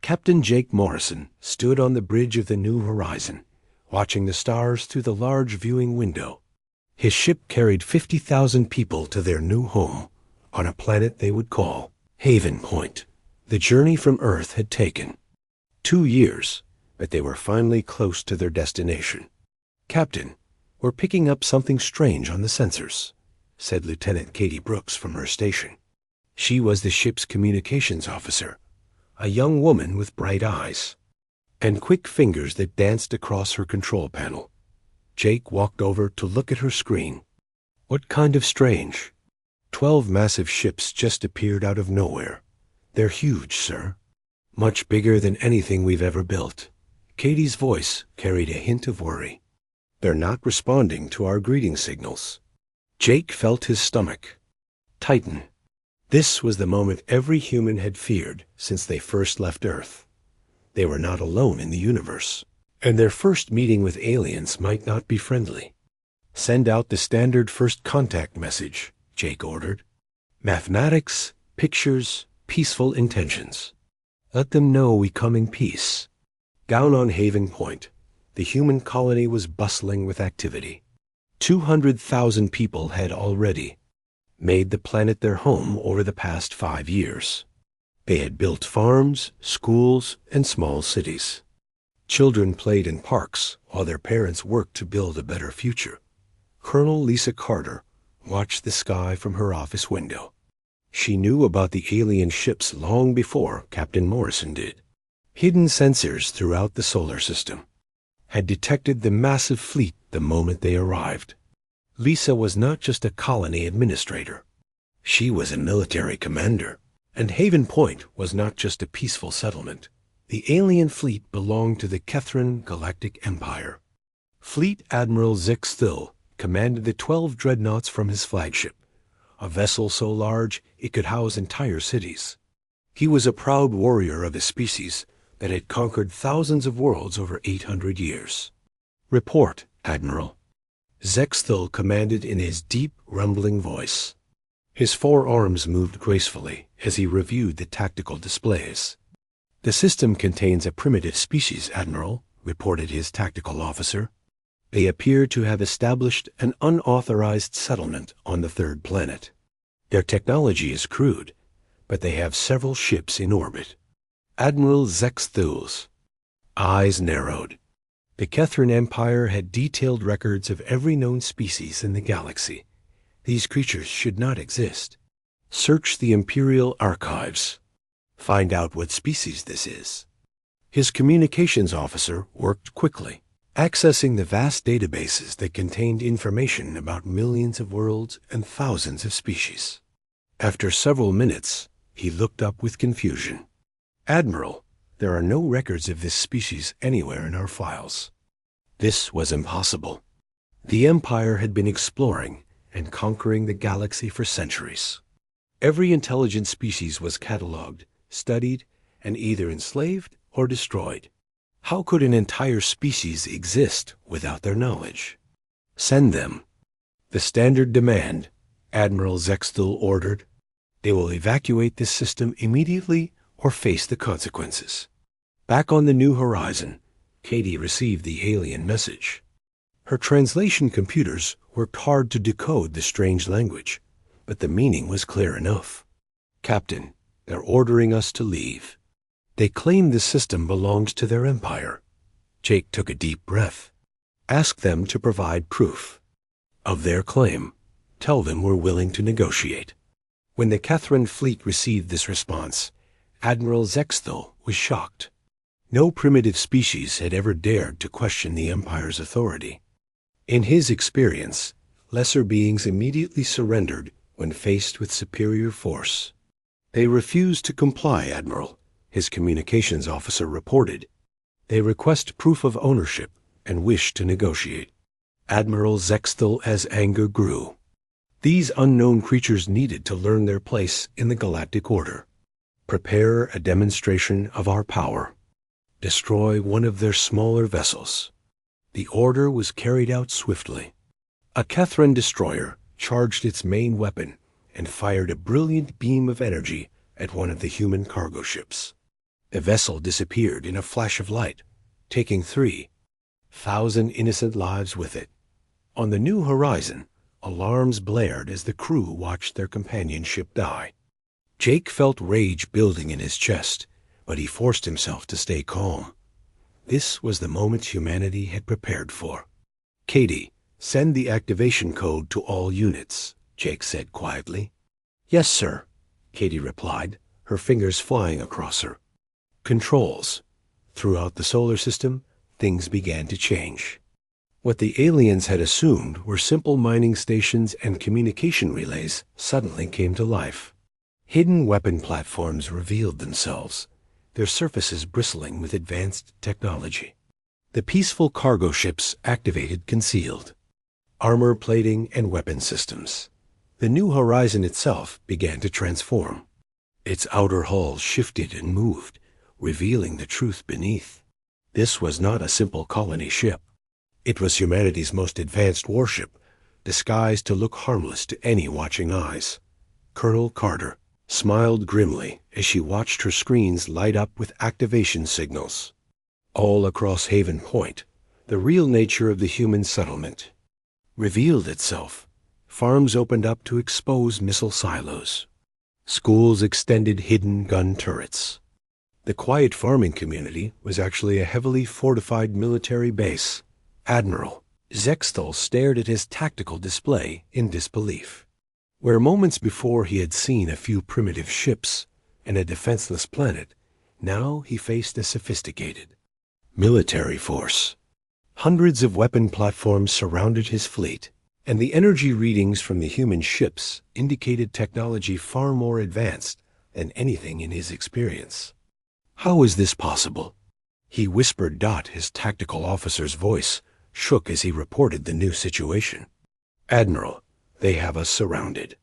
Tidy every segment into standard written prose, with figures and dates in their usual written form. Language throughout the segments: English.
Captain Jake Morrison stood on the bridge of the New Horizon, watching the stars through the large viewing window. His ship carried 50,000 people to their new home on a planet they would call Haven Point. The journey from Earth had taken 2 years, but they were finally close to their destination. "Captain, we're picking up something strange on the sensors," said Lieutenant Katie Brooks from her station. She was the ship's communications officer, a young woman with bright eyes and quick fingers that danced across her control panel. Jake walked over to look at her screen. "What kind of strange?" 12 massive ships just appeared out of nowhere. "They're huge, sir. Much bigger than anything we've ever built." Katie's voice carried a hint of worry. "They're not responding to our greeting signals." Jake felt his stomach tighten. This was the moment every human had feared since they first left Earth. They were not alone in the universe, and their first meeting with aliens might not be friendly. "Send out the standard first contact message," Jake ordered. "Mathematics, pictures, peaceful intentions. Let them know we come in peace." Down on Haven Point, the human colony was bustling with activity. 200,000 people had already made the planet their home over the past 5 years. They had built farms, schools, and small cities. Children played in parks while their parents worked to build a better future. Colonel Lisa Carter watched the sky from her office window. She knew about the alien ships long before Captain Morrison did. Hidden sensors throughout the solar system had detected the massive fleet the moment they arrived. Lisa was not just a colony administrator. She was a military commander. And Haven Point was not just a peaceful settlement. The alien fleet belonged to the Kethran Galactic Empire. Fleet Admiral Zex Thill commanded the 12 dreadnoughts from his flagship, a vessel so large it could house entire cities. He was a proud warrior of a species that had conquered thousands of worlds over 800 years. "Report, Admiral." Zex Thill commanded in his deep, rumbling voice. His 4 arms moved gracefully as he reviewed the tactical displays. "The system contains a primitive species, Admiral," reported his tactical officer. "They appear to have established an unauthorized settlement on the 3rd planet. Their technology is crude, but they have several ships in orbit." Admiral Zex Thill's eyes narrowed. The Kethran Empire had detailed records of every known species in the galaxy. These creatures should not exist. Search the Imperial archives. Find out what species this is. His communications officer worked quickly, accessing the vast databases that contained information about millions of worlds and thousands of species. After several minutes, he looked up with confusion. "Admiral, there are no records of this species anywhere in our files." This was impossible. The Empire had been exploring and conquering the galaxy for centuries. Every intelligent species was cataloged, studied, and either enslaved or destroyed. How could an entire species exist without their knowledge? "Send them." "The standard demand," Admiral Zex Thill ordered. "They will evacuate this system immediately or face the consequences." Back on the New Horizon, Katie received the alien message. Her translation computers worked hard to decode the strange language, but the meaning was clear enough. "Captain, they're ordering us to leave. They claim this system belongs to their empire." Jake took a deep breath. "Ask them to provide proof of their claim. Tell them we're willing to negotiate." When the Kethran fleet received this response, Admiral Zex Thill was shocked. No primitive species had ever dared to question the Empire's authority. In his experience, lesser beings immediately surrendered when faced with superior force. "They refuse to comply, Admiral," his communications officer reported. "They request proof of ownership and wish to negotiate." Admiral Zex Thill's anger grew. These unknown creatures needed to learn their place in the galactic order. Prepare a demonstration of our power. Destroy one of their smaller vessels. The order was carried out swiftly. A Kethran destroyer charged its main weapon and fired a brilliant beam of energy at one of the human cargo ships. The vessel disappeared in a flash of light, taking 3,000 innocent lives with it. On the new horizon, alarms blared as the crew watched their companion ship die. Jake felt rage building in his chest, but he forced himself to stay calm. This was the moment humanity had prepared for. "Katie, send the activation code to all units," Jake said quietly. "Yes, sir," Katie replied, her fingers flying across her. Controls. Throughout the solar system, things began to change. What the aliens had assumed were simple mining stations and communication relays suddenly came to life. Hidden weapon platforms revealed themselves, their surfaces bristling with advanced technology. The peaceful cargo ships activated concealed. Armor plating and weapon systems. The new horizon itself began to transform. Its outer hull shifted and moved, revealing the truth beneath. This was not a simple colony ship. It was humanity's most advanced warship, disguised to look harmless to any watching eyes. Colonel Carter smiled grimly as she watched her screens light up with activation signals. All across Haven Point, the real nature of the human settlement revealed itself. Farms opened up to expose missile silos. Schools extended hidden gun turrets. The quiet farming community was actually a heavily fortified military base. Admiral Zexthal stared at his tactical display in disbelief. Where moments before he had seen a few primitive ships and a defenseless planet, now he faced a sophisticated military force. Hundreds of weapon platforms surrounded his fleet, and the energy readings from the human ships indicated technology far more advanced than anything in his experience. "How is this possible?" He whispered. His tactical officer's voice shook as he reported the new situation. "Admiral, they have us surrounded.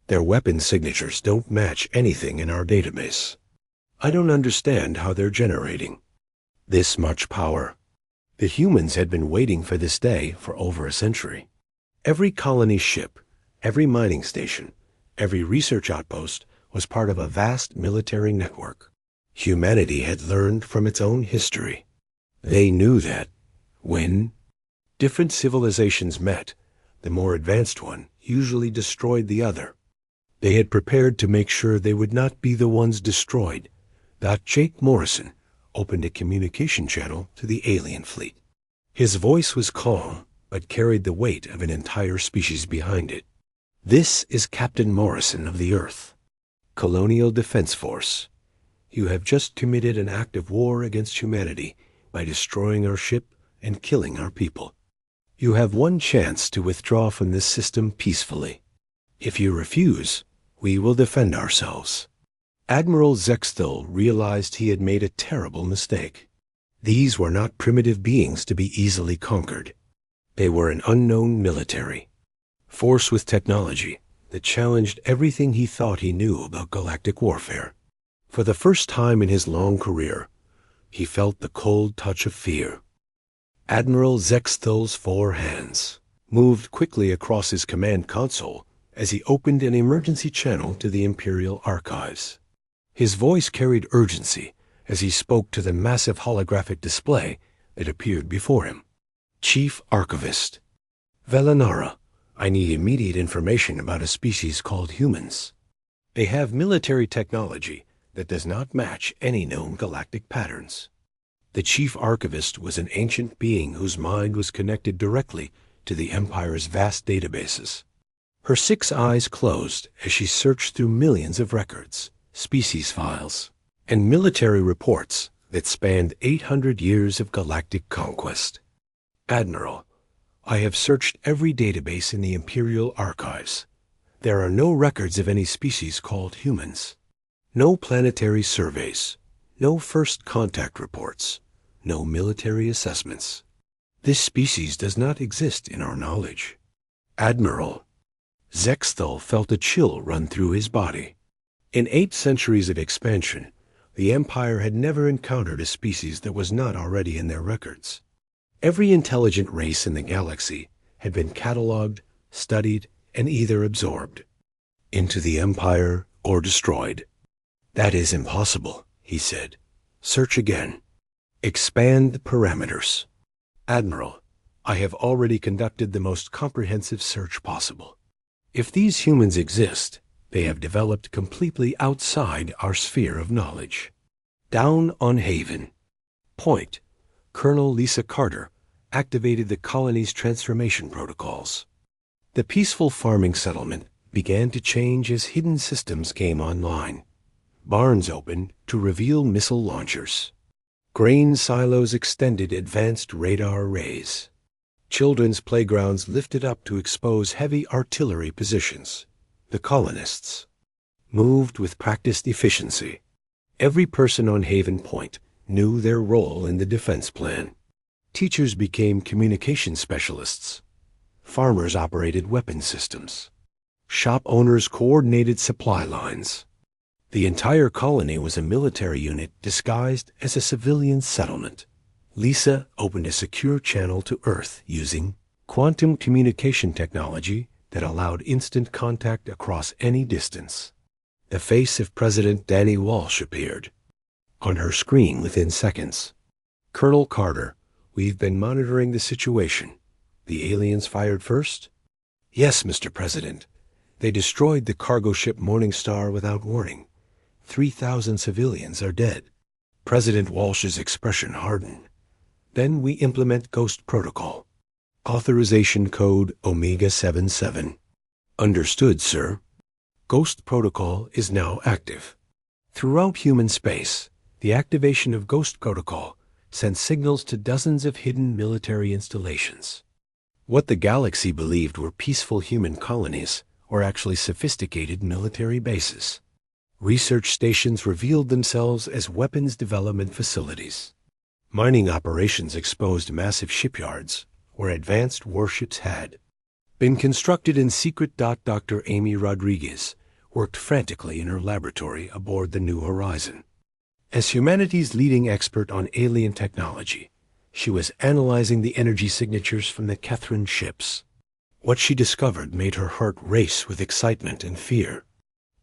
Their weapon signatures don't match anything in our database. I don't understand how they're generating this much power." The humans had been waiting for this day for over a century. Every colony ship, every mining station, every research outpost was part of a vast military network. Humanity had learned from its own history. They knew that when different civilizations met, the more advanced one usually destroyed the other. They had prepared to make sure they would not be the ones destroyed. Jake Morrison opened a communication channel to the alien fleet. His voice was calm, but carried the weight of an entire species behind it. "This is Captain Morrison of the Earth, Colonial Defense Force. You have just committed an act of war against humanity by destroying our ship and killing our people. You have one chance to withdraw from this system peacefully. If you refuse, we will defend ourselves." Admiral Zexthal realized he had made a terrible mistake. These were not primitive beings to be easily conquered. They were an unknown military force with technology that challenged everything he thought he knew about galactic warfare. For the first time in his long career, he felt the cold touch of fear. Admiral Zexthal's 4 hands moved quickly across his command console as he opened an emergency channel to the Imperial Archives. His voice carried urgency as he spoke to the massive holographic display that appeared before him. "Chief Archivist Velanara, I need immediate information about a species called humans. They have military technology that does not match any known galactic patterns." The Chief Archivist was an ancient being whose mind was connected directly to the Empire's vast databases. Her 6 eyes closed as she searched through millions of records, species files, and military reports that spanned 800 years of galactic conquest. "Admiral, I have searched every database in the Imperial Archives. There are no records of any species called humans. No planetary surveys, no first contact reports, no military assessments. This species does not exist in our knowledge." "Admiral." Zexthal felt a chill run through his body. In 8 centuries of expansion, the Empire had never encountered a species that was not already in their records. Every intelligent race in the galaxy had been catalogued, studied, and either absorbed into the Empire or destroyed. "That is impossible," he said, Search again. Expand the parameters. Admiral, I have already conducted the most comprehensive search possible. If these humans exist, they have developed completely outside our sphere of knowledge. Down on Haven. Point. Colonel Lisa Carter activated the colony's transformation protocols. The peaceful farming settlement began to change as hidden systems came online. Barns opened to reveal missile launchers. Grain silos extended advanced radar arrays. Children's playgrounds lifted up to expose heavy artillery positions. The colonists moved with practiced efficiency. Every person on Haven Point knew their role in the defense plan. Teachers became communication specialists. Farmers operated weapon systems. Shop owners coordinated supply lines. The entire colony was a military unit disguised as a civilian settlement. Lisa opened a secure channel to Earth using quantum communication technology that allowed instant contact across any distance. The face of President Danny Walsh appeared on her screen within seconds. Colonel Carter, we've been monitoring the situation. The aliens fired first? Yes, Mr. President. They destroyed the cargo ship Morningstar without warning. 3,000 civilians are dead. President Walsh's expression hardened. Then we implement Ghost Protocol. Authorization code Omega 77. Understood, sir. Ghost Protocol is now active. Throughout human space, the activation of Ghost Protocol sent signals to dozens of hidden military installations. What the galaxy believed were peaceful human colonies were actually sophisticated military bases. Research stations revealed themselves as weapons development facilities. Mining operations exposed massive shipyards where advanced warships had been constructed in secret. Dr. Amy Rodriguez worked frantically in her laboratory aboard the New Horizon. As humanity's leading expert on alien technology, she was analyzing the energy signatures from the Catherine ships. What she discovered made her heart race with excitement and fear.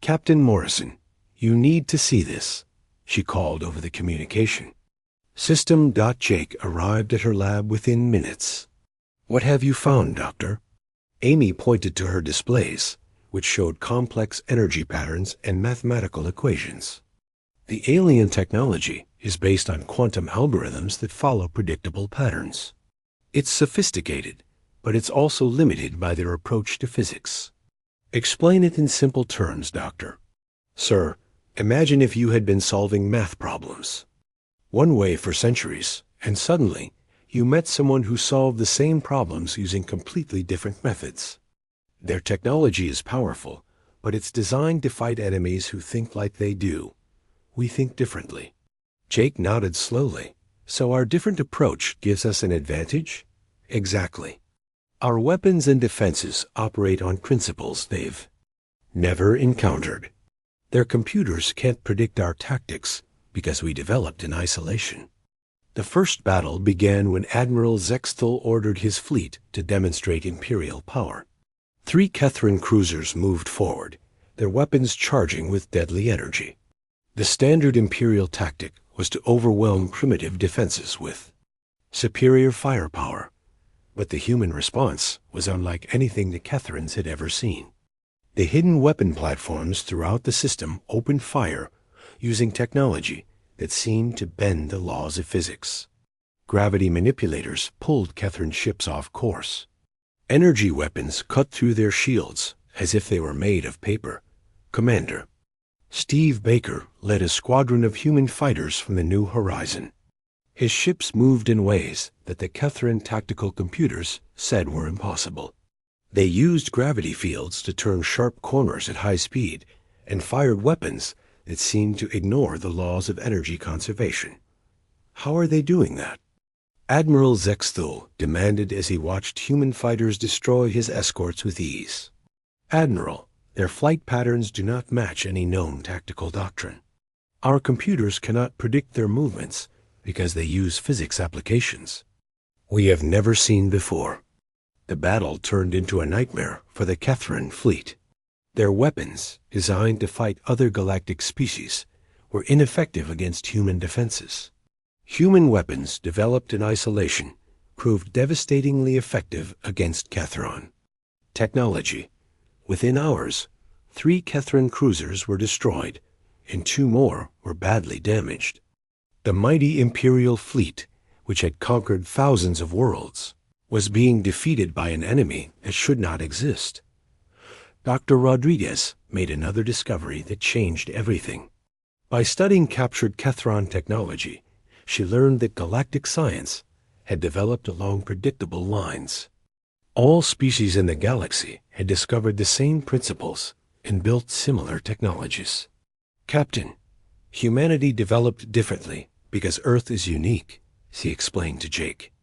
Captain Morrison, you need to see this, she called over the communication. System. Jake arrived at her lab within minutes. What have you found, Doctor? Amy pointed to her displays, which showed complex energy patterns and mathematical equations. The alien technology is based on quantum algorithms that follow predictable patterns. It's sophisticated, but it's also limited by their approach to physics. Explain it in simple terms, Doctor. Sir, imagine if you had been solving math problems one way for centuries, and suddenly you met someone who solved the same problems using completely different methods. Their technology is powerful, but it's designed to fight enemies who think like they do. We think differently. Jake nodded slowly. So our different approach gives us an advantage? Exactly. Our weapons and defenses operate on principles they've never encountered. Their computers can't predict our tactics because we developed in isolation. The first battle began when Admiral Zexthal ordered his fleet to demonstrate Imperial power. 3 Catherine cruisers moved forward, their weapons charging with deadly energy. The standard Imperial tactic was to overwhelm primitive defenses with superior firepower, but the human response was unlike anything the Catherines had ever seen. The hidden weapon platforms throughout the system opened fire using technology that seemed to bend the laws of physics. Gravity manipulators pulled Catherine ships off course. Energy weapons cut through their shields as if they were made of paper. Commander Steve Baker led a squadron of human fighters from the New Horizon. His ships moved in ways that the Catherine tactical computers said were impossible. They used gravity fields to turn sharp corners at high speed and fired weapons that seemed to ignore the laws of energy conservation. How are they doing that? Admiral Zexthal demanded as he watched human fighters destroy his escorts with ease. Admiral, their flight patterns do not match any known tactical doctrine. Our computers cannot predict their movements because they use physics applications we have never seen before. The battle turned into a nightmare for the Catherine fleet. Their weapons, designed to fight other galactic species, were ineffective against human defenses. Human weapons developed in isolation proved devastatingly effective against Kethron. Technology. Within hours, 3 Kethron cruisers were destroyed, and 2 more were badly damaged. The mighty Imperial fleet, which had conquered thousands of worlds, was being defeated by an enemy that should not exist. Dr. Rodriguez made another discovery that changed everything. By studying captured Kethron technology, she learned that galactic science had developed along predictable lines. All species in the galaxy had discovered the same principles and built similar technologies. Captain, humanity developed differently because Earth is unique, she explained to Jake.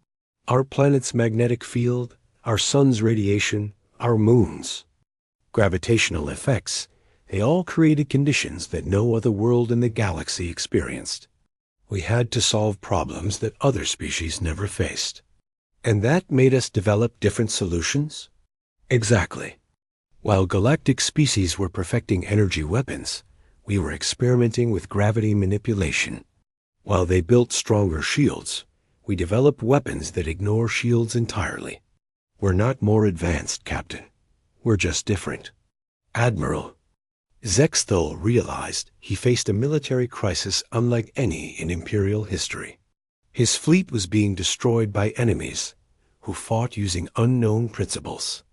Our planet's magnetic field, our sun's radiation, our moons, gravitational effects, they all created conditions that no other world in the galaxy experienced. We had to solve problems that other species never faced. And that made us develop different solutions? Exactly. While galactic species were perfecting energy weapons, we were experimenting with gravity manipulation. While they built stronger shields, we developed weapons that ignore shields entirely. We're not more advanced, Captain. We're just different. Admiral. Zexthul realized he faced a military crisis unlike any in Imperial history. His fleet was being destroyed by enemies who fought using unknown principles.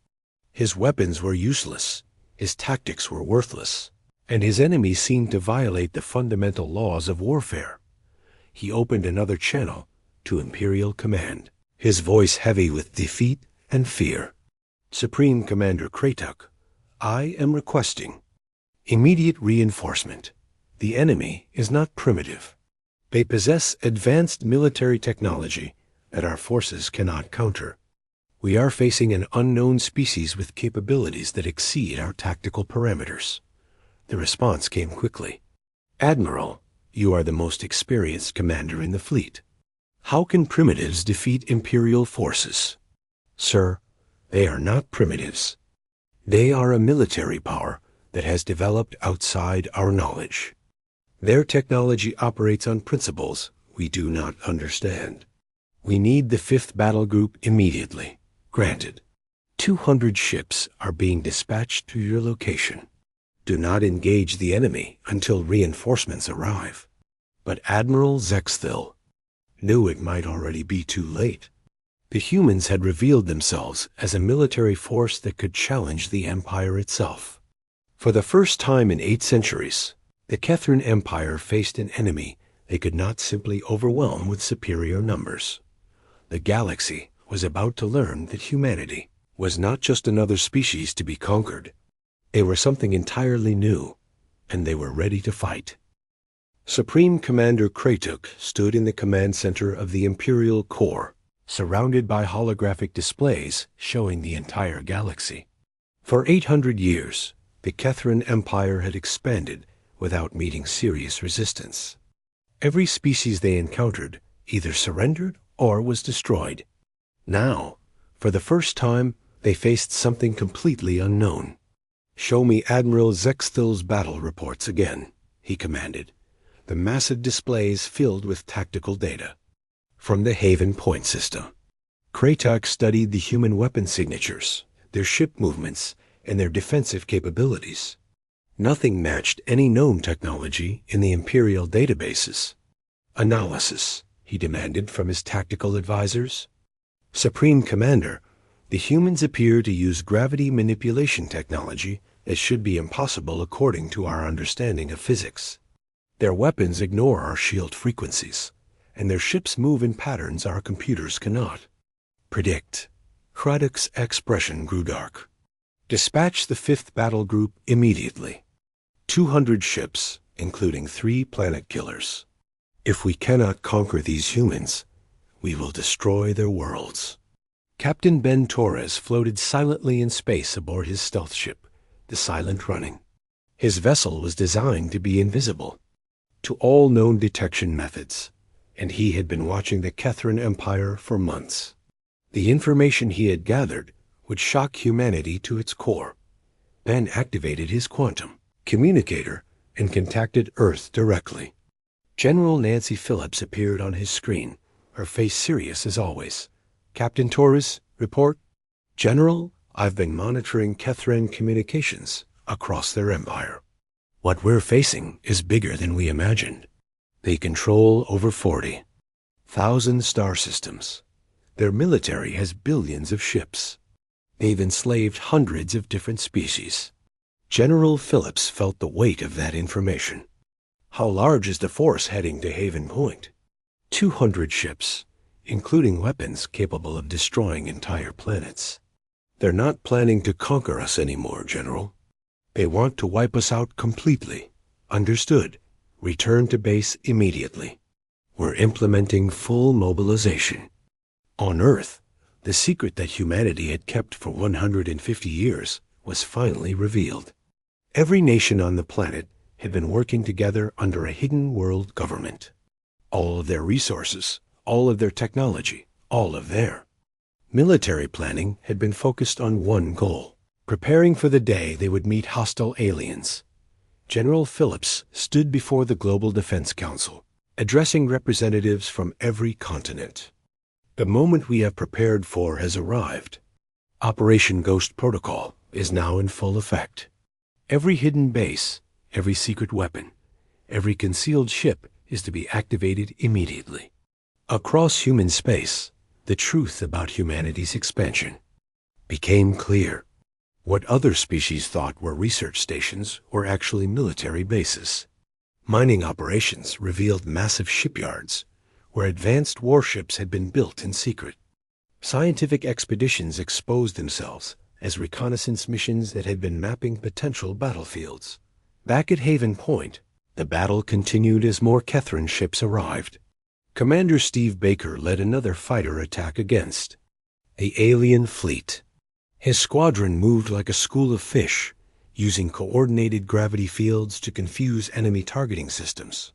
His weapons were useless, his tactics were worthless, and his enemies seemed to violate the fundamental laws of warfare. He opened another channel to Imperial Command, his voice heavy with defeat and fear. Supreme Commander Kratuk, I am requesting immediate reinforcement. The enemy is not primitive. They possess advanced military technology that our forces cannot counter. We are facing an unknown species with capabilities that exceed our tactical parameters. The response came quickly. Admiral, you are the most experienced commander in the fleet. How can primitives defeat Imperial forces? Sir, they are not primitives. They are a military power that has developed outside our knowledge. Their technology operates on principles we do not understand. We need the 5th Battle Group immediately. Granted. 200 ships are being dispatched to your location. Do not engage the enemy until reinforcements arrive. But Admiral Zexthil knew it might already be too late. The humans had revealed themselves as a military force that could challenge the Empire itself. For the first time in 8 centuries, the Kethran Empire faced an enemy they could not simply overwhelm with superior numbers. The galaxy was about to learn that humanity was not just another species to be conquered. They were something entirely new, and they were ready to fight. Supreme Commander Kratuk stood in the command center of the Imperial Corps, surrounded by holographic displays showing the entire galaxy. For 800 years, the Kethran Empire had expanded without meeting serious resistance. Every species they encountered either surrendered or was destroyed. Now, for the first time, they faced something completely unknown. Show me Admiral Zexthil's battle reports again, he commanded, the massive displays filled with tactical data. From the Haven Point system, Kratuk studied the human weapon signatures, their ship movements, and their defensive capabilities. Nothing matched any known technology in the Imperial databases. Analysis, he demanded from his tactical advisors. Supreme Commander, the humans appear to use gravity manipulation technology that should be impossible according to our understanding of physics. Their weapons ignore our shield frequencies, and their ships move in patterns our computers cannot predict. Kratuk's expression grew dark. Dispatch the 5th Battle Group immediately. 200 ships, including 3 planet killers. If we cannot conquer these humans, we will destroy their worlds. Captain Ben Torres floated silently in space aboard his stealth ship, the Silent Running. His vessel was designed to be invisible to all known detection methods, and he had been watching the Kethran Empire for months. The information he had gathered would shock humanity to its core. Ben activated his quantum communicator and contacted Earth directly. General Nancy Phillips appeared on his screen, her face serious as always. "Captain Torres, report." "General, I've been monitoring Kethran communications across their empire. What we're facing is bigger than we imagined. They control over 40,000 star systems. Their military has billions of ships. They've enslaved hundreds of different species." General Phillips felt the weight of that information. "How large is the force heading to Haven Point?" 200 ships, including weapons capable of destroying entire planets. "They're not planning to conquer us anymore, General. They want to wipe us out completely. Understood. Return to base immediately. We're implementing full mobilization." On Earth, the secret that humanity had kept for 150 years was finally revealed. Every nation on the planet had been working together under a hidden world government. All of their resources, all of their technology, all of their military planning had been focused on one goal: preparing for the day they would meet hostile aliens. General Phillips stood before the Global Defense Council, addressing representatives from every continent. "The moment we have prepared for has arrived. Operation Ghost Protocol is now in full effect. Every hidden base, every secret weapon, every concealed ship is to be activated immediately." Across human space, the truth about humanity's expansion became clear. What other species thought were research stations were actually military bases. Mining operations revealed massive shipyards where advanced warships had been built in secret. Scientific expeditions exposed themselves as reconnaissance missions that had been mapping potential battlefields. Back at Haven Point, the battle continued as more Kethran ships arrived. Commander Steve Baker led another fighter attack against the alien fleet. His squadron moved like a school of fish, using coordinated gravity fields to confuse enemy targeting systems.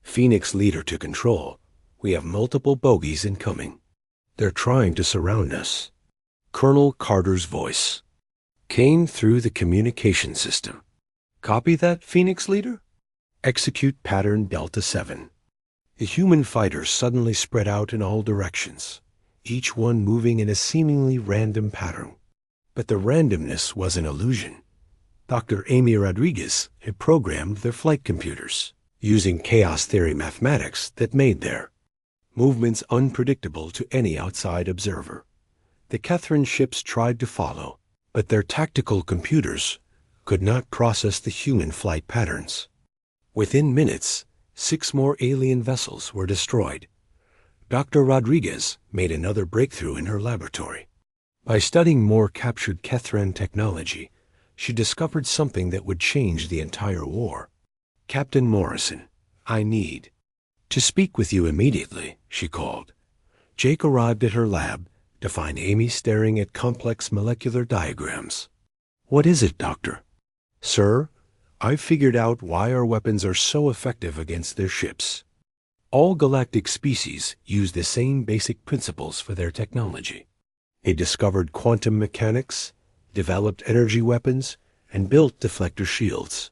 Phoenix leader to control. "We have multiple bogies incoming. They're trying to surround us." Colonel Carter's voice came through the communication system. "Copy that, Phoenix leader? Execute pattern Delta 7. The human fighters suddenly spread out in all directions, each one moving in a seemingly random pattern. But the randomness was an illusion. Dr. Amy Rodriguez had programmed their flight computers, using chaos theory mathematics that made their movements unpredictable to any outside observer. The Kethran ships tried to follow, but their tactical computers could not process the human flight patterns. Within minutes, 6 more alien vessels were destroyed. Dr. Rodriguez made another breakthrough in her laboratory. By studying more captured Kethran technology, she discovered something that would change the entire war. "Captain Morrison, I need to speak with you immediately," she called. Jake arrived at her lab to find Amy staring at complex molecular diagrams. "What is it, Doctor?" "Sir, I've figured out why our weapons are so effective against their ships. All galactic species use the same basic principles for their technology. They discovered quantum mechanics, developed energy weapons, and built deflector shields.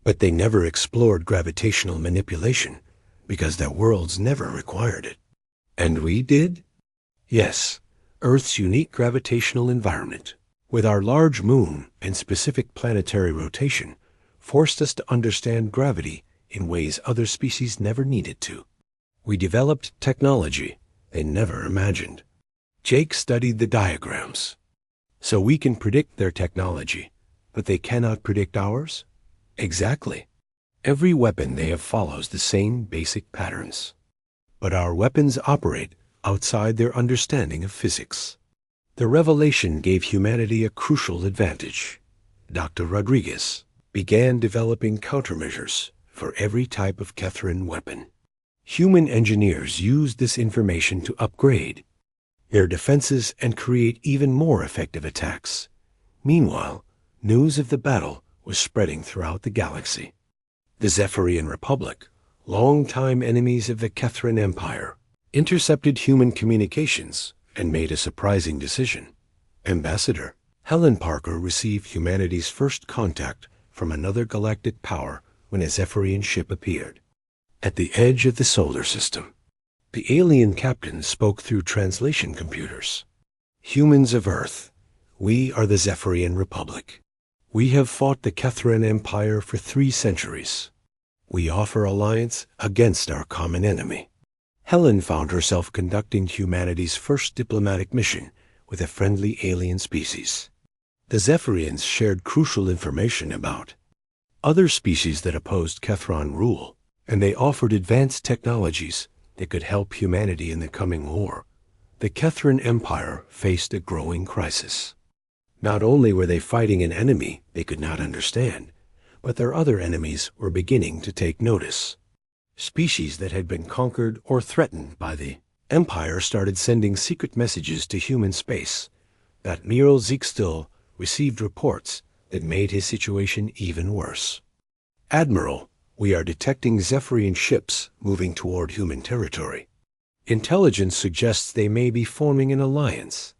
But they never explored gravitational manipulation because their worlds never required it." "And we did?" "Yes. Earth's unique gravitational environment, with our large moon and specific planetary rotation, forced us to understand gravity in ways other species never needed to. We developed technology they never imagined." Jake studied the diagrams. "So we can predict their technology, but they cannot predict ours?" "Exactly. Every weapon they have follows the same basic patterns. But our weapons operate outside their understanding of physics." The revelation gave humanity a crucial advantage. Dr. Rodriguez began developing countermeasures for every type of Kethran weapon. Human engineers used this information to upgrade their defenses and create even more effective attacks. Meanwhile, news of the battle was spreading throughout the galaxy. The Zephyrian Republic, longtime enemies of the Kethran Empire, intercepted human communications and made a surprising decision. Ambassador Helen Parker received humanity's first contact from another galactic power when a Zephyrian ship appeared. At the edge of the solar system, the alien captain spoke through translation computers. "Humans of Earth, we are the Zephyrian Republic. We have fought the Kethran Empire for 3 centuries. We offer alliance against our common enemy." Helen found herself conducting humanity's first diplomatic mission with a friendly alien species. The Zephyrians shared crucial information about other species that opposed Kethran rule, and they offered advanced technologies that could help humanity in the coming war. The Kethran Empire faced a growing crisis. Not only were they fighting an enemy they could not understand, but their other enemies were beginning to take notice. Species that had been conquered or threatened by the Empire started sending secret messages to human space. Admiral Zeekstil received reports that made his situation even worse. "Admiral, we are detecting Zephyrian ships moving toward human territory. Intelligence suggests they may be forming an alliance."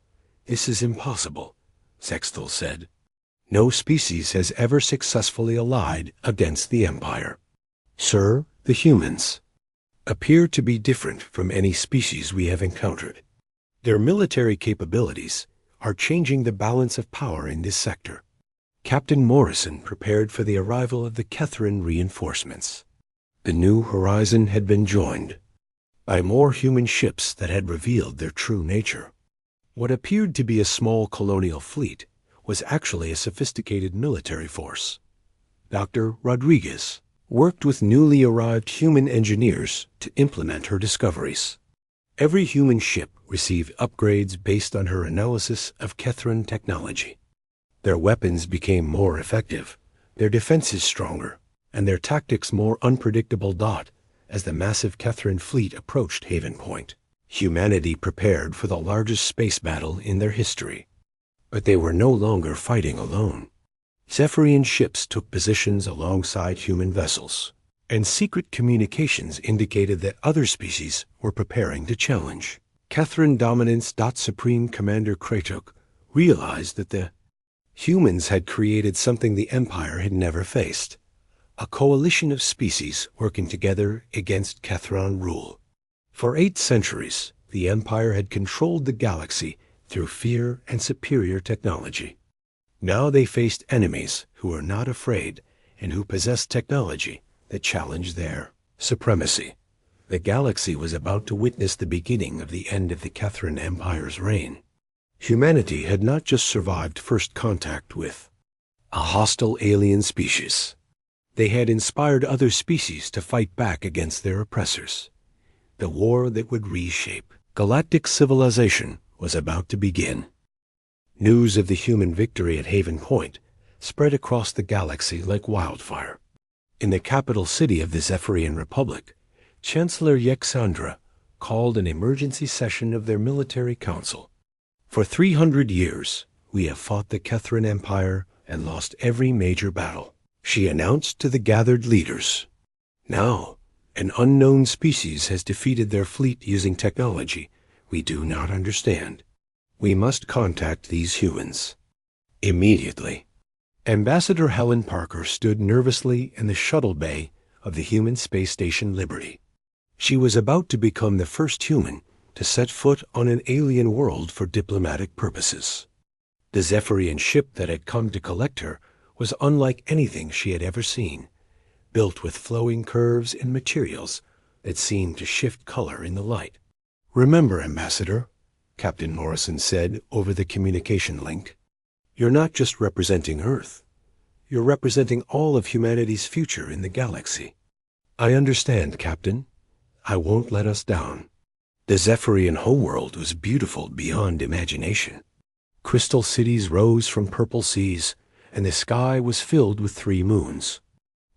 "This is impossible," Zeekstil said. "No species has ever successfully allied against the Empire. Sir, the humans appear to be different from any species we have encountered. Their military capabilities are changing the balance of power in this sector." Captain Morrison prepared for the arrival of the Kethran reinforcements. The New Horizon had been joined by more human ships that had revealed their true nature. What appeared to be a small colonial fleet was actually a sophisticated military force. Dr. Rodriguez worked with newly arrived human engineers to implement her discoveries. Every human ship received upgrades based on her analysis of Kethran technology. Their weapons became more effective, their defenses stronger, and their tactics more unpredictable. As the massive Kethran fleet approached Haven Point, humanity prepared for the largest space battle in their history. But they were no longer fighting alone. Zephyrian ships took positions alongside human vessels, and secret communications indicated that other species were preparing to challenge. Kethran Dominance. Supreme Commander Kratok realized that the humans had created something the Empire had never faced: a coalition of species working together against Kethran rule. For 8 centuries, the Empire had controlled the galaxy through fear and superior technology. Now they faced enemies who were not afraid and who possessed technology that challenged their supremacy. The galaxy was about to witness the beginning of the end of the Kethran Empire's reign. Humanity had not just survived first contact with a hostile alien species. They had inspired other species to fight back against their oppressors. The war that would reshape galactic civilization was about to begin. News of the human victory at Haven Point spread across the galaxy like wildfire. In the capital city of the Zephyrian Republic, Chancellor Yexandra called an emergency session of their military council. "For 300 years, we have fought the Kethran Empire and lost every major battle," she announced to the gathered leaders. "Now, an unknown species has defeated their fleet using technology we do not understand. We must contact these humans immediately." Ambassador Helen Parker stood nervously in the shuttle bay of the human space station Liberty. She was about to become the first human to set foot on an alien world for diplomatic purposes. The Zephyrian ship that had come to collect her was unlike anything she had ever seen, built with flowing curves and materials that seemed to shift color in the light. "Remember, Ambassador," Captain Morrison said over the communication link, "you're not just representing Earth. You're representing all of humanity's future in the galaxy." "I understand, Captain. I won't let us down." The Zephyrian homeworld was beautiful beyond imagination. Crystal cities rose from purple seas, and the sky was filled with 3 moons.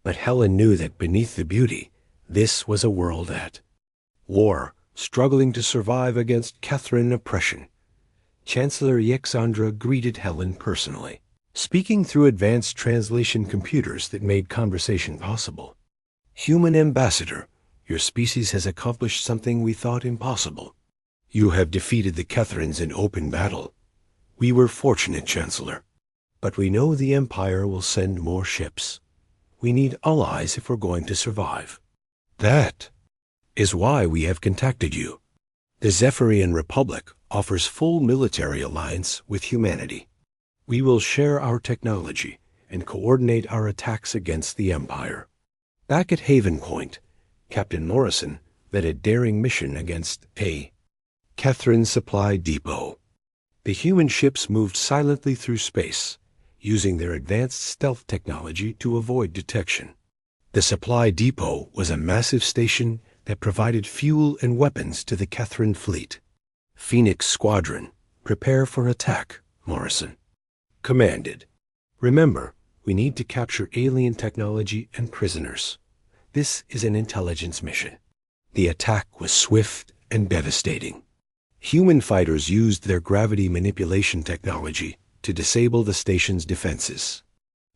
But Helen knew that beneath the beauty, this was a world at war, struggling to survive against Kethran oppression. Chancellor Yexandra greeted Helen personally, speaking through advanced translation computers that made conversation possible. "Human Ambassador, your species has accomplished something we thought impossible. You have defeated the Kethrans in open battle. We were fortunate, Chancellor. But we know the Empire will send more ships. We need allies if we're going to survive. That is why we have contacted you. The Zephyrian Republic offers full military alliance with humanity. We will share our technology and coordinate our attacks against the Empire. Back at Haven Point, Captain Morrison led a daring mission against a Catherine supply depot. The human ships moved silently through space, using their advanced stealth technology to avoid detection. The supply depot was a massive station that provided fuel and weapons to the Catherine fleet. Phoenix Squadron, prepare for attack, Morrison commanded. Remember, we need to capture alien technology and prisoners. This is an intelligence mission. The attack was swift and devastating. Human fighters used their gravity manipulation technology to disable the station's defenses,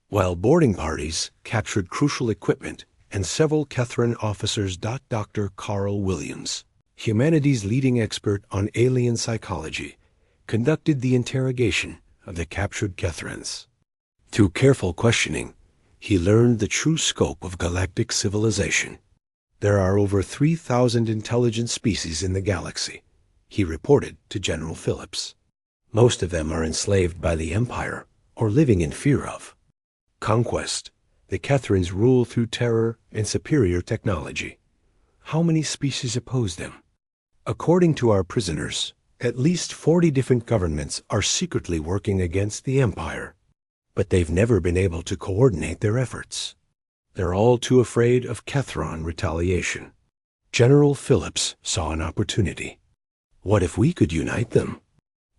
while boarding parties captured crucial equipment and several Catherine officers. Dr. Carl Williams, humanity's leading expert on alien psychology, conducted the interrogation of the captured Catherines. Through careful questioning, he learned the true scope of galactic civilization. There are over 3,000 intelligent species in the galaxy, he reported to General Phillips. Most of them are enslaved by the Empire or living in fear of conquest. The Catherines rule through terror and superior technology. How many species oppose them? According to our prisoners, at least 40 different governments are secretly working against the Empire, but they've never been able to coordinate their efforts. They're all too afraid of Catron retaliation. General Phillips saw an opportunity. What if we could unite them?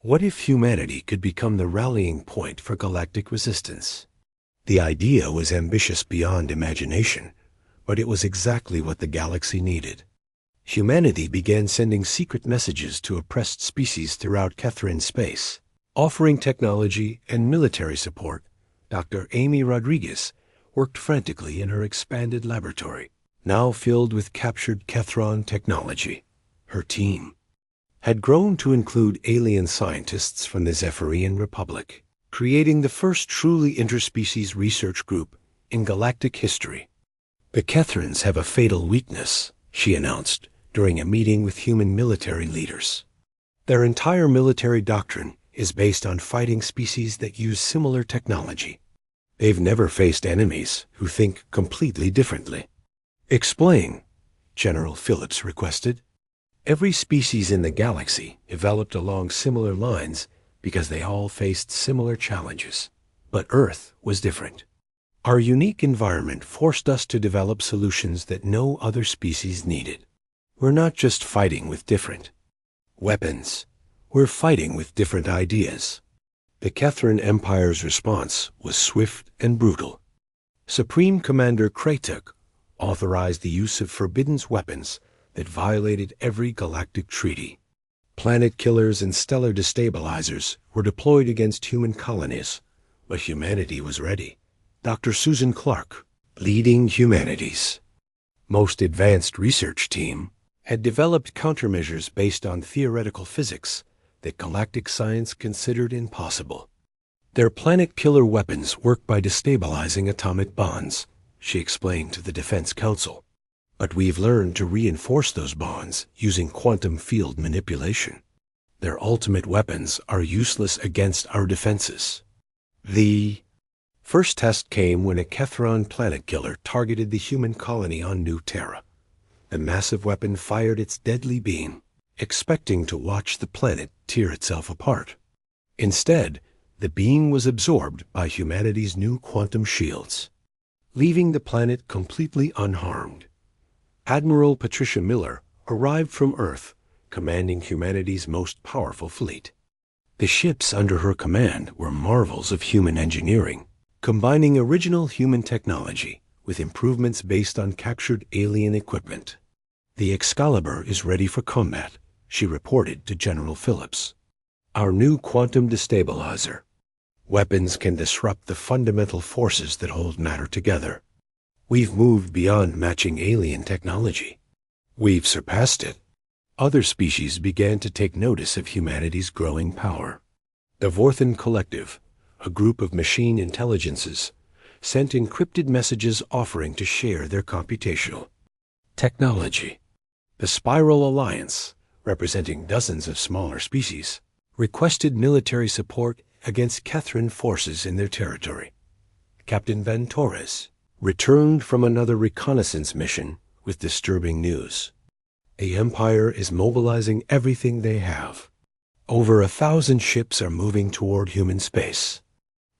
What if humanity could become the rallying point for galactic resistance? The idea was ambitious beyond imagination, but it was exactly what the galaxy needed. Humanity began sending secret messages to oppressed species throughout Catherine space, offering technology and military support. Dr. Amy Rodriguez worked frantically in her expanded laboratory, now filled with captured Catron technology. Her team had grown to include alien scientists from the Zephyrian Republic, creating the first truly interspecies research group in galactic history. The Catherines have a fatal weakness, she announced during a meeting with human military leaders. Their entire military doctrine is based on fighting species that use similar technology. They've never faced enemies who think completely differently. Explain, General Phillips requested. Every species in the galaxy developed along similar lines because they all faced similar challenges. But Earth was different. Our unique environment forced us to develop solutions that no other species needed. We're not just fighting with different weapons. We're fighting with different ideas. The Catherine Empire's response was swift and brutal. Supreme Commander Kratuk authorized the use of forbidden weapons that violated every galactic treaty. Planet killers and stellar destabilizers were deployed against human colonies, but humanity was ready. Dr. Susan Clark, leading humanity's most advanced research team, had developed countermeasures based on theoretical physics that galactic science considered impossible. Their planet-killer weapons work by destabilizing atomic bonds, she explained to the Defense Council. But we've learned to reinforce those bonds using quantum field manipulation. Their ultimate weapons are useless against our defenses. The first test came when a Kethron planet killer targeted the human colony on New Terra. The massive weapon fired its deadly beam, expecting to watch the planet tear itself apart. Instead, the beam was absorbed by humanity's new quantum shields, leaving the planet completely unharmed. Admiral Patricia Miller arrived from Earth, commanding humanity's most powerful fleet. The ships under her command were marvels of human engineering, combining original human technology with improvements based on captured alien equipment. The Excalibur is ready for combat, she reported to General Phillips. Our new quantum destabilizer. Weapons can disrupt the fundamental forces that hold matter together. We've moved beyond matching alien technology. We've surpassed it. Other species began to take notice of humanity's growing power. The Vorthan Collective, a group of machine intelligences, sent encrypted messages offering to share their computational technology. The Spiral Alliance, representing dozens of smaller species, requested military support against Kethran forces in their territory. Captain Van Torres returned from another reconnaissance mission with disturbing news. The Empire is mobilizing everything they have. Over 1,000 ships are moving toward human space.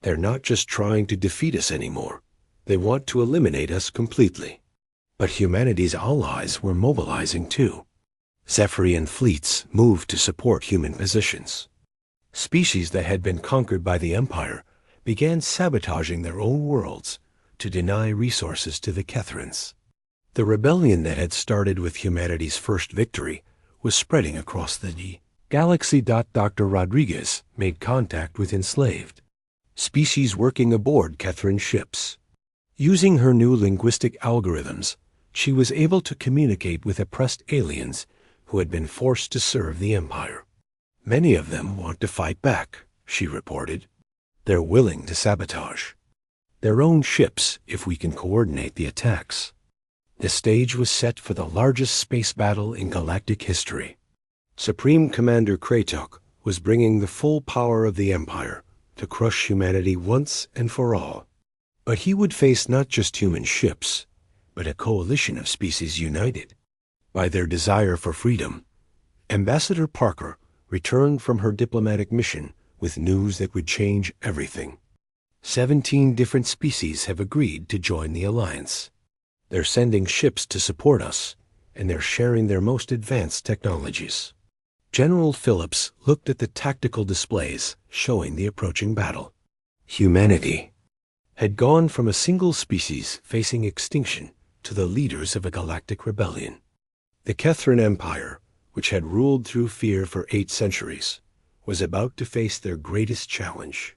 They're not just trying to defeat us anymore. They want to eliminate us completely. But humanity's allies were mobilizing too. Zephyrian fleets moved to support human positions. Species that had been conquered by the Empire began sabotaging their own worlds to deny resources to the Kethrans. The rebellion that had started with humanity's first victory was spreading across the galaxy. Dr. Rodriguez made contact with enslaved species working aboard Kethran ships. Using her new linguistic algorithms, she was able to communicate with oppressed aliens who had been forced to serve the Empire. Many of them want to fight back, she reported. They're willing to sabotage their own ships if we can coordinate the attacks. The stage was set for the largest space battle in galactic history. Supreme Commander Kratok was bringing the full power of the Empire to crush humanity once and for all. But he would face not just human ships, but a coalition of species united by their desire for freedom. Ambassador Parker returned from her diplomatic mission with news that would change everything. 17 different species have agreed to join the alliance. They're sending ships to support us, and they're sharing their most advanced technologies. General Phillips looked at the tactical displays showing the approaching battle. Humanity had gone from a single species facing extinction to the leaders of a galactic rebellion. The Kethran Empire, which had ruled through fear for 8 centuries, was about to face their greatest challenge.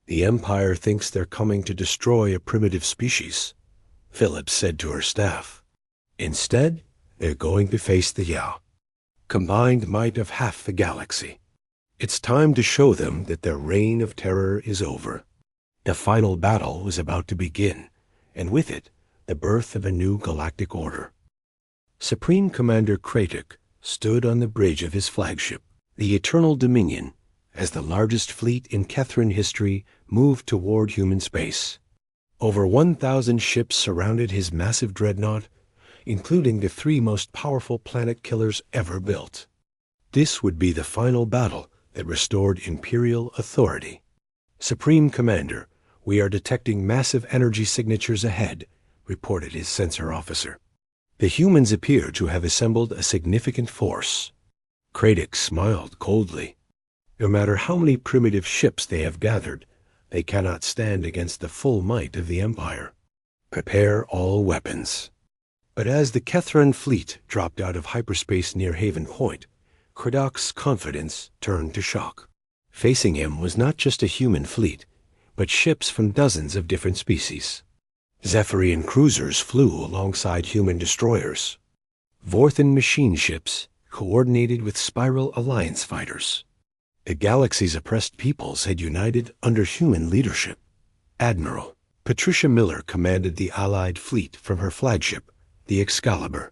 The Empire thinks they're coming to destroy a primitive species, Phillips said to her staff. Instead, they're going to face the combined might of half the galaxy. It's time to show them that their reign of terror is over. The final battle was about to begin, and with it, the birth of a new galactic order. Supreme Commander Kratok stood on the bridge of his flagship, the Eternal Dominion, as the largest fleet in Kethran history moved toward human space. Over 1,000 ships surrounded his massive dreadnought, including the 3 most powerful planet killers ever built. This would be the final battle that restored Imperial authority. Supreme Commander, we are detecting massive energy signatures ahead, reported his sensor officer. The humans appear to have assembled a significant force. Kratok smiled coldly. No matter how many primitive ships they have gathered, they cannot stand against the full might of the Empire. Prepare all weapons. But as the Kethran fleet dropped out of hyperspace near Haven Point, Kratok's confidence turned to shock. Facing him was not just a human fleet, but ships from dozens of different species. Zephyrian cruisers flew alongside human destroyers. Vorthan machine ships coordinated with Spiral Alliance fighters. The galaxy's oppressed peoples had united under human leadership. Admiral Patricia Miller commanded the Allied fleet from her flagship, the Excalibur.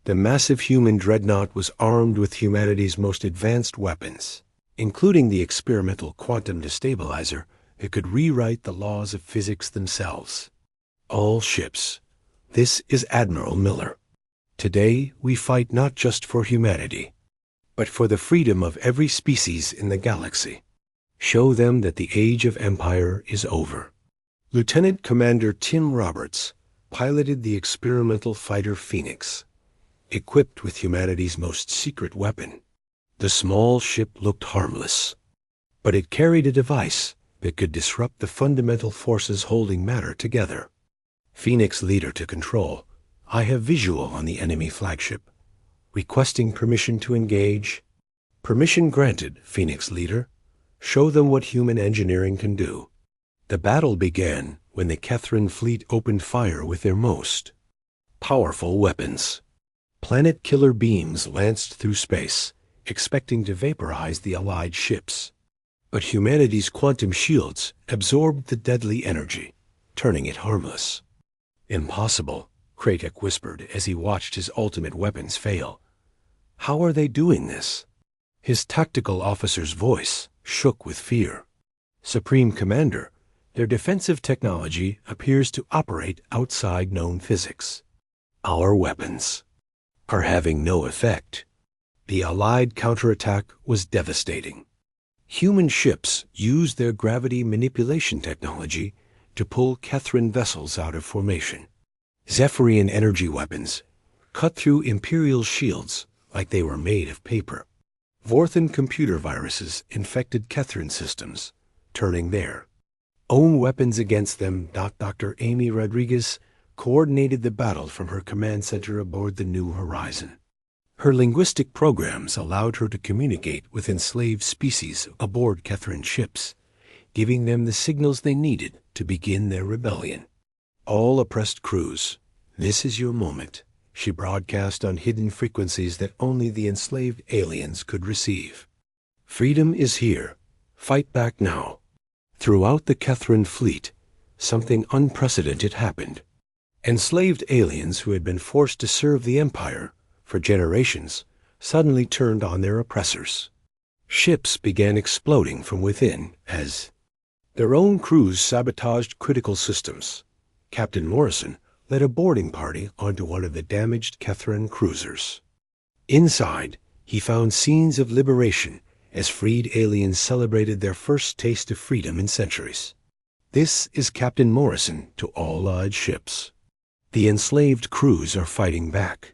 The massive human dreadnought was armed with humanity's most advanced weapons, including the experimental quantum destabilizer that could rewrite the laws of physics themselves. All ships. This is Admiral Miller. Today we fight not just for humanity, but for the freedom of every species in the galaxy. Show them that the age of empire is over. Lieutenant Commander Tim Roberts piloted the experimental fighter Phoenix, equipped with humanity's most secret weapon. The small ship looked harmless, but it carried a device that could disrupt the fundamental forces holding matter together. Phoenix leader to control, I have visual on the enemy flagship. Requesting permission to engage. Permission granted, Phoenix leader. Show them what human engineering can do. The battle began when the Kethran fleet opened fire with their most powerful weapons. Planet killer beams lanced through space, expecting to vaporize the Allied ships. But humanity's quantum shields absorbed the deadly energy. turning it harmless. Impossible, Kratek whispered as he watched his ultimate weapons fail. How are they doing this? His tactical officer's voice shook with fear. Supreme Commander, their defensive technology appears to operate outside known physics. Our weapons are having no effect. The Allied counterattack was devastating. Human ships used their gravity manipulation technology to pull Kethran vessels out of formation. Zephyrian energy weapons cut through Imperial shields like they were made of paper. Vorthan computer viruses infected Kethran systems, turning their own weapons against them. Dr. Amy Rodriguez coordinated the battle from her command center aboard the New Horizon. Her linguistic programs allowed her to communicate with enslaved species aboard Kethran ships, giving them the signals they needed to begin their rebellion. All oppressed crews, this is your moment, she broadcast on hidden frequencies that only the enslaved aliens could receive. Freedom is here. Fight back now. Throughout the Kethran fleet, something unprecedented happened. Enslaved aliens who had been forced to serve the Empire for generations suddenly turned on their oppressors. Ships began exploding from within as their own crews sabotaged critical systems. Captain Morrison led a boarding party onto one of the damaged Kethran cruisers. Inside, he found scenes of liberation as freed aliens celebrated their first taste of freedom in centuries. This is Captain Morrison to all Allied ships. The enslaved crews are fighting back.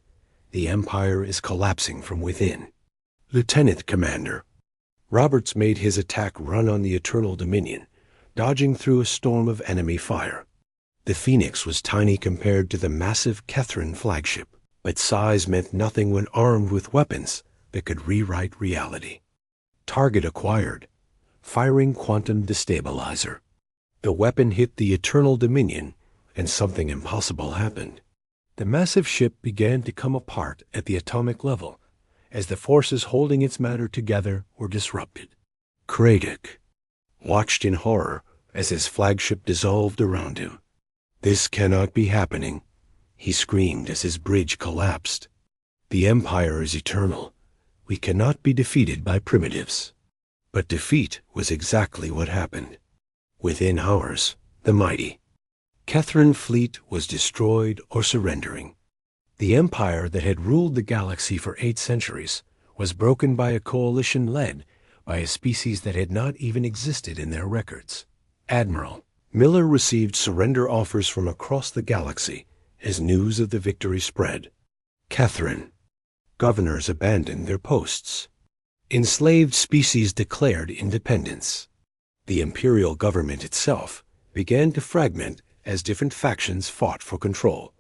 The Empire is collapsing from within. Lieutenant Commander. Roberts made his attack run on the Eternal Dominion, dodging through a storm of enemy fire. The Phoenix was tiny compared to the massive Kethran flagship, but size meant nothing when armed with weapons that could rewrite reality. Target acquired. Firing quantum destabilizer. The weapon hit the Eternal Dominion, and something impossible happened. The massive ship began to come apart at the atomic level as the forces holding its matter together were disrupted. Kratek watched in horror as his flagship dissolved around him. This cannot be happening, he screamed as his bridge collapsed. The Empire is eternal. We cannot be defeated by primitives. But defeat was exactly what happened. Within hours, the mighty Kethran fleet was destroyed or surrendering. The empire that had ruled the galaxy for 8 centuries was broken by a coalition led by a species that had not even existed in their records. Admiral Miller received surrender offers from across the galaxy as news of the victory spread. Kethran. Governors abandoned their posts. Enslaved species declared independence. The imperial government itself began to fragment as different factions fought for control.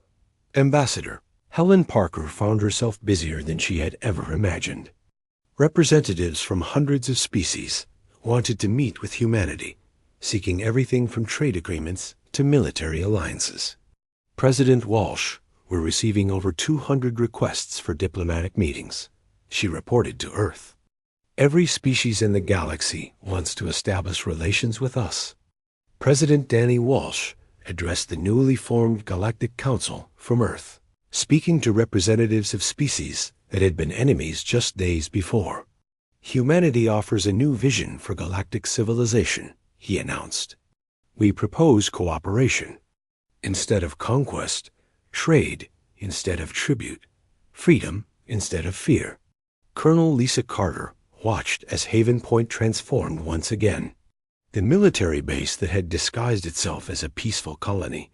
Ambassador Helen Parker found herself busier than she had ever imagined. Representatives from hundreds of species wanted to meet with humanity, seeking everything from trade agreements to military alliances. President Walsh were receiving over 200 requests for diplomatic meetings, she reported to Earth. Every species in the galaxy wants to establish relations with us. President Danny Walsh addressed the newly formed Galactic Council from Earth, speaking to representatives of species that had been enemies just days before. Humanity offers a new vision for galactic civilization, he announced. We propose cooperation. Instead of conquest, trade instead of tribute, freedom instead of fear. Colonel Lisa Carter watched as Haven Point transformed once again. The military base that had disguised itself as a peaceful colony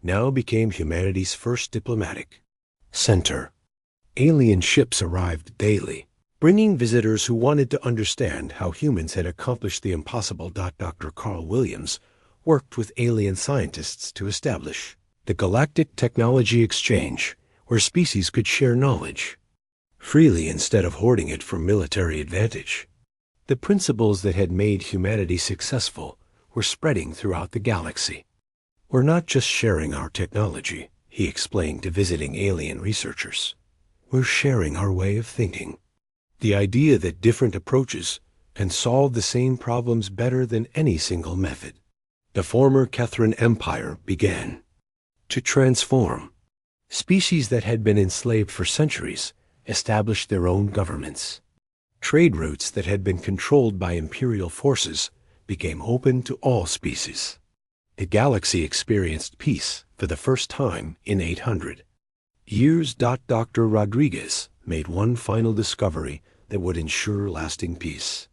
now became humanity's first diplomatic center. Alien ships arrived daily, bringing visitors who wanted to understand how humans had accomplished the impossible. Dr. Carl Williams worked with alien scientists to establish the Galactic Technology Exchange, where species could share knowledge freely instead of hoarding it for military advantage. The principles that had made humanity successful were spreading throughout the galaxy. We're not just sharing our technology, he explained to visiting alien researchers. We're sharing our way of thinking. The idea that different approaches can solve the same problems better than any single method. The former Catherine Empire began to transform. Species that had been enslaved for centuries established their own governments. Trade routes that had been controlled by imperial forces became open to all species. The galaxy experienced peace for the first time in 800 years. Dr. Rodriguez made one final discovery that would ensure lasting peace.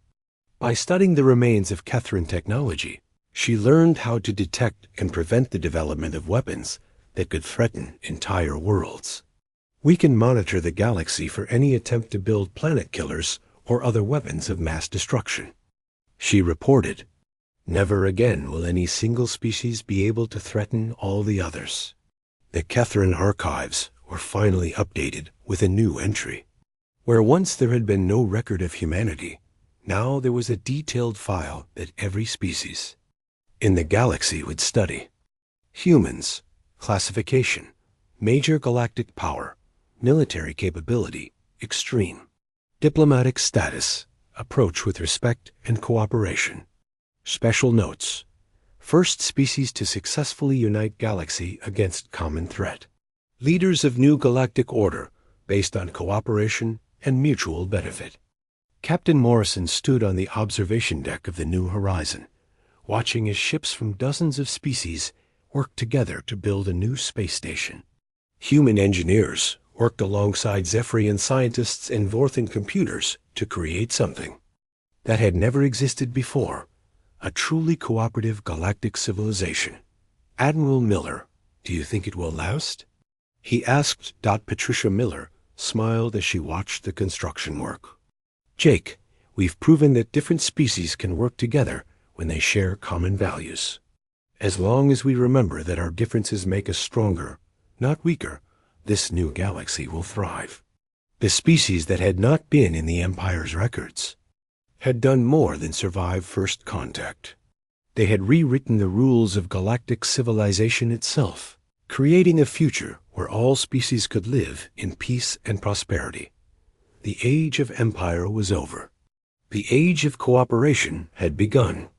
By studying the remains of Catherine technology, she learned how to detect and prevent the development of weapons that could threaten entire worlds. We can monitor the galaxy for any attempt to build planet killers or other weapons of mass destruction. She reported, "Never again will any single species be able to threaten all the others." The Catherine archives were finally updated with a new entry. Where once there had been no record of humanity, now there was a detailed file that every species in the galaxy would study. Humans, classification, major galactic power, military capability, extreme, diplomatic status, approach with respect and cooperation. Special notes: first species to successfully unite galaxy against common threat. Leaders of new galactic order based on cooperation and mutual benefit. Captain Morrison stood on the observation deck of the New Horizon, watching as ships from dozens of species worked together to build a new space station. Human engineers worked alongside Zephyrian scientists and Vorthan computers to create something that had never existed before, a truly cooperative galactic civilization. "Admiral Miller, do you think it will last?" he asked. Patricia Miller smiled as she watched the construction work. "Jake, we've proven that different species can work together when they share common values. As long as we remember that our differences make us stronger, not weaker, this new galaxy will thrive." The species that had not been in the Empire's records had done more than survive first contact. They had rewritten the rules of galactic civilization itself, creating a future where all species could live in peace and prosperity. The age of empire was over. The age of cooperation had begun.